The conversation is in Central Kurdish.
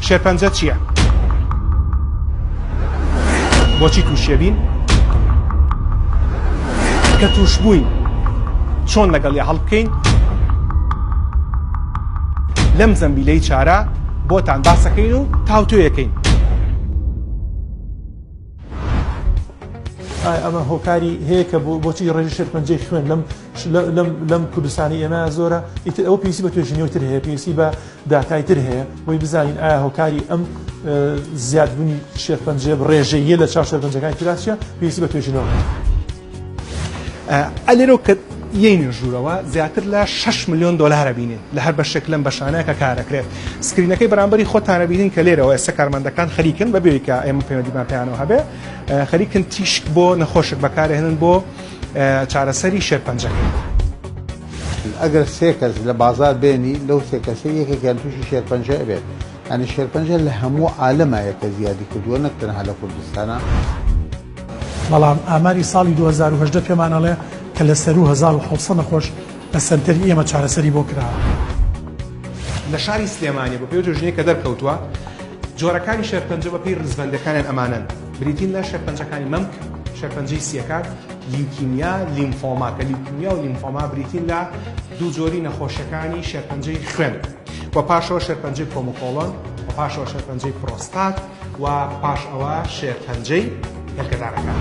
شێرپەنجە چییە؟ بۆچی تووشێبین؟ کە تووش بووین چۆن لەگەڵی هەڵبکەین لەم زەمبیلەی چارە بۆتان باسەکەین و تاوتوێیەکەین. ئەمە هۆکاری هەیە کە بۆچی ڕێژی شێرپەنجەی خوێن لەم کوردستانی ئێمە زۆرە ئیتر ئەوە پێویستی بە توێژینەوەتر هەیە، پێویستی بە داتایتر هەیە بۆی بزانین ئایا هۆکاری ئەم زیادبوونی شێرپەنجە ڕێژەیە لە چاو شێرپەنجەکانی تراسیە پێویستی بە توێژینەوە. ئەلێرە کە یەینی ژوورەوە زیاتر لە 6 ملیۆن دۆلارە بینین لە هەر بەشێک لەم بەشانەیە کە کارەکرێت. سکرینەکەی بەرامبەری خۆتانە بینین کە لێرەوە ئێستا کارمەندەکان خەریکن بەبێ کە ئێمە پەیوەندیمان پێیانەوە هەبێ خەریکن تیشک بۆ نەخۆشک بەکارهێنن بۆ چارەسەری شێرپەنجەکەی. ئەگەر سێ کەس لە بازار بێنی لەو سێ کەسە یەکێکیان تووشی شێرپەنجە بێت، ئەنی شێرپەنجە لە هەموو عالەمایە کە زیادی کردووە نەک تەنها لە کوردستانە. بەڵام ئاماری ساڵی 2018 پێمانەڵێ کە لە سەر 1700 نەخۆش لە سەنتەری ئێمە چارەسەری بۆ کراوە. لە شاری سلێمانی بۆ پێی توێژینەی کە دەرکەوتووە جۆرەکانی شێرپەنجە بە پێی ڕزبەندەکانیان ئەمانن بریتین لە شێرپەنجەکانی مەمک، شێرپەنجەی سیەکات، لیوکیمیا، لیمفۆما کە لیوکیمیا و لیمفۆما بریتین لە دوو جۆری نەخۆشیەکانی شێرپەنجەی خوێن و پاشەوە شێرپەنجەی کۆموکۆڵۆن و پاشەوە شێرپەنجەی پرۆستات و پاش ئەوە شێرپەنجەی هێلکەدارەکان.